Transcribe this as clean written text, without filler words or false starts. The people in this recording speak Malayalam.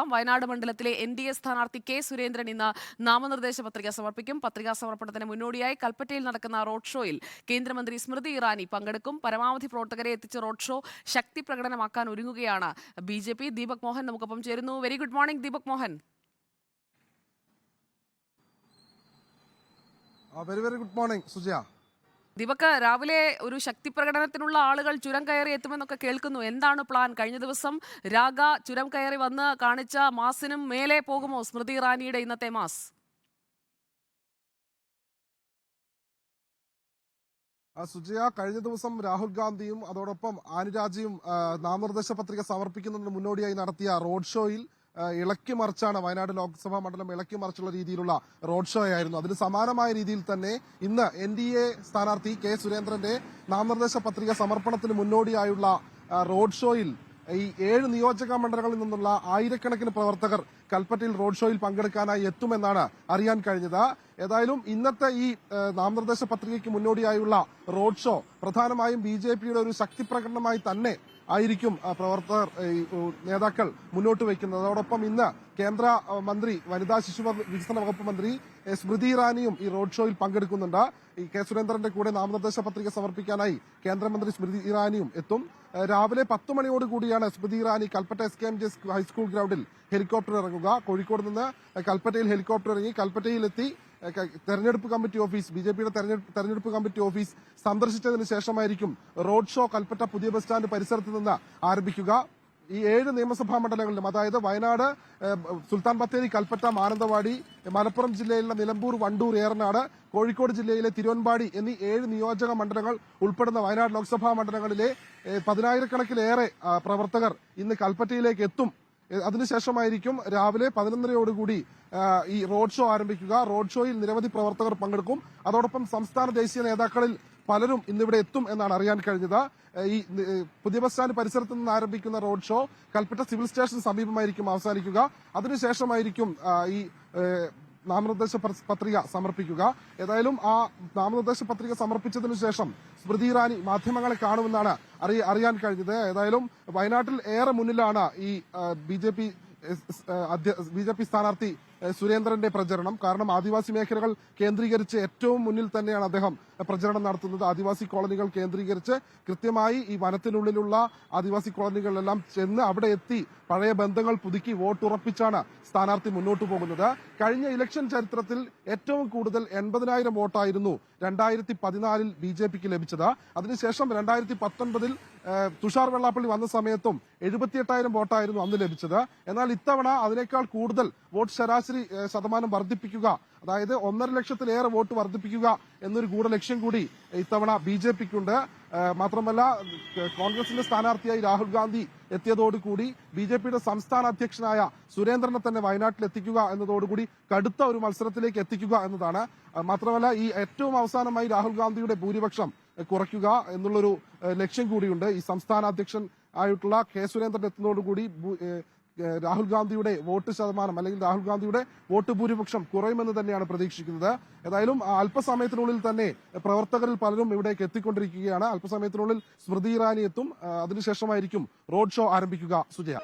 വയനാട് മണ്ഡലത്തിലെ NDA സ്ഥാനാർത്ഥി കെ സുരേന്ദ്രൻ ഇന്ന് നാമനിർദ്ദേശ പത്രിക സമർപ്പിക്കും. പത്രികാ സമർപ്പണത്തിന് മുന്നോടിയായി കൽപ്പറ്റയിൽ നടക്കുന്ന റോഡ് ഷോയിൽ കേന്ദ്രമന്ത്രി സ്മൃതി ഇറാനി പങ്കെടുക്കും. പരമാവധി പ്രവർത്തകരെ എത്തിച്ച് റോഡ് ഷോ ശക്തി പ്രകടനമാക്കാൻ ഒരുങ്ങുകയാണ് BJP. ദീപക് മോഹൻ നമുക്കൊപ്പം ചേരുന്നു. Very good morning Deepak Mohan. Very good morning Sujaya. Deepak, രാവിലെ ഒരു ശക്തി പ്രകടനത്തിനുള്ള ആളുകൾ ചുരം കയറി എത്തുമെന്നൊക്കെ കേൾക്കുന്നു. എന്താണ് പ്ലാൻ? കഴിഞ്ഞ ദിവസം രാഗ ചുരം കയറി വന്ന് കാണിച്ച മാസിനും മേലെ പോകുമോ സ്മൃതി ഇറാനിയുടെ ഇന്നത്തെ മാസ്? സുജയ, കഴിഞ്ഞ ദിവസം രാഹുൽ ഗാന്ധിയും അതോടൊപ്പം ആനിരാജയും നാമനിർദ്ദേശ പത്രിക സമർപ്പിക്കുന്നതിന് മുന്നോടിയായി നടത്തിയ റോഡ് ഷോയിൽ ഇളക്കി മറിച്ചാണ് വയനാട് ലോക്സഭാ മണ്ഡലം ഇളക്കി മറിച്ചുള്ള രീതിയിലുള്ള റോഡ് ഷോ ആയിരുന്നു. അതിന് സമാനമായ രീതിയിൽ തന്നെ ഇന്ന് NDA സ്ഥാനാർത്ഥി കെ സുരേന്ദ്രന്റെ നാമനിർദ്ദേശ പത്രിക സമർപ്പണത്തിന് മുന്നോടിയായുള്ള റോഡ് ഷോയിൽ ഈ 7 നിയോജക മണ്ഡലങ്ങളിൽ നിന്നുള്ള ആയിരക്കണക്കിന് പ്രവർത്തകർ കൽപ്പറ്റയിൽ റോഡ് ഷോയിൽ പങ്കെടുക്കാനായി എത്തുമെന്നാണ് അറിയാൻ കഴിഞ്ഞത്. ഏതായാലും ഇന്നത്തെ ഈ നാമനിർദ്ദേശ പത്രികയ്ക്ക് മുന്നോടിയായുള്ള റോഡ് ഷോ പ്രധാനമായും BJPയുടെ ഒരു ശക്തി പ്രകടനമായി തന്നെ ആയിരിക്കും പ്രവർത്തകർ നേതാക്കൾ മുന്നോട്ട് വയ്ക്കുന്നത്. അതോടൊപ്പം ഇന്ന് കേന്ദ്ര മന്ത്രി വനിതാ ശിശു വികസന വകുപ്പ് മന്ത്രി സ്മൃതി ഇറാനിയും ഈ റോഡ് ഷോയിൽ പങ്കെടുക്കുന്നുണ്ട്. ഈ കെ സുരേന്ദ്രന്റെ കൂടെ നാമനിർദ്ദേശ പത്രിക സമർപ്പിക്കാനായി കേന്ദ്രമന്ത്രി സ്മൃതി ഇറാനിയും എത്തും. രാവിലെ 10 മണിയോടുകൂടിയാണ് സ്മൃതി ഇറാനി കൽപ്പറ്റ SKMJ ഹൈസ്കൂൾ ഗ്രൗണ്ടിൽ ഹെലികോപ്റ്റർ ഇറങ്ങുക. കോഴിക്കോട് നിന്ന് കൽപ്പറ്റയിൽ ഹെലികോപ്റ്റർ ഇറങ്ങി കൽപ്പറ്റയിലെത്തി തെരഞ്ഞെടുപ്പ് കമ്മിറ്റി ഓഫീസ് BJPയുടെ തെരഞ്ഞെടുപ്പ് കമ്മിറ്റി ഓഫീസ് സന്ദർശിച്ചതിന് ശേഷമായിരിക്കും റോഡ് ഷോ കൽപ്പറ്റ പുതിയ ബസ് സ്റ്റാൻഡ് പരിസരത്ത് നിന്ന് ആരംഭിക്കുക. ഈ 7 നിയമസഭാ മണ്ഡലങ്ങളിലും, അതായത് വയനാട്, സുൽത്താൻ ബത്തേരി, കൽപ്പറ്റ, മാനന്തവാടി, മലപ്പുറം ജില്ലയിലെ നിലമ്പൂർ, വണ്ടൂർ, ഏറനാട്, കോഴിക്കോട് ജില്ലയിലെ തിരുവമ്പാടി എന്നീ 7 നിയോജക മണ്ഡലങ്ങൾ ഉൾപ്പെടുന്ന വയനാട് ലോക്സഭാ മണ്ഡലങ്ങളിലെ 10,000-കണക്കിലേറെ പ്രവർത്തകർ ഇന്ന് കൽപ്പറ്റയിലേക്ക് എത്തും. അതിനുശേഷമായിരിക്കും രാവിലെ 11:30 ഈ റോഡ് ഷോ ആരംഭിക്കുക. റോഡ് ഷോയിൽ നിരവധി പ്രവർത്തകർ പങ്കെടുക്കും. അതോടൊപ്പം സംസ്ഥാന ദേശീയ നേതാക്കളിൽ പലരും ഇന്നിവിടെ എത്തും എന്നാണ് അറിയാൻ കഴിഞ്ഞത്. ഈ പുതിയ ബസ് സ്റ്റാൻഡ് പരിസരത്ത് നിന്ന് ആരംഭിക്കുന്ന റോഡ് ഷോ കൽപ്പറ്റ സിവിൽ സ്റ്റേഷന് സമീപമായിരിക്കും അവസാനിക്കുക. അതിനുശേഷമായിരിക്കും ഈ നാമനിർദ്ദേശ പത്രിക സമർപ്പിക്കുക. ഏതായാലും ആ നാമനിർദ്ദേശ പത്രിക സമർപ്പിച്ചതിനു ശേഷം സ്മൃതി ഇറാനി മാധ്യമങ്ങളെ കാണുമെന്നാണ് അറിയാൻ കഴിഞ്ഞത്. ഏതായാലും വയനാട്ടിൽ ഏറെ മുന്നിലാണ് ഈ BJP സ്ഥാനാർത്ഥി സുരേന്ദ്രന്റെ പ്രചരണം. കാരണം ആദിവാസി മേഖലകൾ കേന്ദ്രീകരിച്ച് ഏറ്റവും മുന്നിൽ തന്നെയാണ് അദ്ദേഹം പ്രചരണം നടത്തുന്നത്. ആദിവാസി കോളനികൾ കേന്ദ്രീകരിച്ച് കൃത്യമായി ഈ വനത്തിനുള്ളിലുള്ള ആദിവാസി കോളനികളിലെല്ലാം ചെന്ന് അവിടെ എത്തി പഴയ ബന്ധങ്ങൾ പുതുക്കി വോട്ടുറപ്പിച്ചാണ് സ്ഥാനാർത്ഥി മുന്നോട്ടു പോകുന്നത്. കഴിഞ്ഞ ഇലക്ഷൻ ചരിത്രത്തിൽ ഏറ്റവും കൂടുതൽ 80,000 വോട്ടായിരുന്നു 2014 BJPക്ക് ലഭിച്ചത്. അതിനുശേഷം 2019 തുഷാർ വെള്ളാപ്പള്ളി വന്ന സമയത്തും 78,000 വോട്ടായിരുന്നു അന്ന് ലഭിച്ചത്. എന്നാൽ ഇത്തവണ അതിനേക്കാൾ കൂടുതൽ വോട്ട് ശരാശരി ശതമാനം വർദ്ധിപ്പിക്കുക, അതായത് 1.5 ലക്ഷത്തിലേറെ വോട്ട് വർദ്ധിപ്പിക്കുക എന്നൊരു ഗൂഢലക്ഷ്യം കൂടി ഇത്തവണ BJPക്കുണ്ട്. മാത്രമല്ല, കോൺഗ്രസിന്റെ സ്ഥാനാർത്ഥിയായി രാഹുൽ ഗാന്ധി എത്തിയതോടുകൂടി BJPയുടെ സംസ്ഥാന അധ്യക്ഷനായ സുരേന്ദ്രനെ തന്നെ വയനാട്ടിൽ എത്തിക്കുക എന്നതോടുകൂടി കടുത്ത ഒരു മത്സരത്തിലേക്ക് എത്തിക്കുക എന്നതാണ്. മാത്രമല്ല, ഈ ഏറ്റവും അവസാനമായി രാഹുൽ ഗാന്ധിയുടെ ഭൂരിപക്ഷം കുറയ്ക്കുക എന്നുള്ളൊരു ലക്ഷ്യം കൂടിയുണ്ട്. ഈ സംസ്ഥാന അധ്യക്ഷൻ ആയിട്ടുള്ള കെ സുരേന്ദ്രൻ എത്തുന്നതോടുകൂടി രാഹുൽ ഗാന്ധിയുടെ വോട്ട് ശതമാനം അല്ലെങ്കിൽ രാഹുൽ ഗാന്ധിയുടെ വോട്ട് ഭൂരിപക്ഷം കുറയുമെന്ന് തന്നെയാണ് പ്രതീക്ഷിക്കുന്നത്. ഏതായാലും അല്പസമയത്തിനുള്ളിൽ തന്നെ പ്രവർത്തകരിൽ പലരും ഇവിടേക്ക് എത്തിക്കൊണ്ടിരിക്കുകയാണ്. അല്പസമയത്തിനുള്ളിൽ സ്മൃതി ഇറാനി എത്തും. അതിനുശേഷമായിരിക്കും റോഡ് ഷോ ആരംഭിക്കുക. സുജയ.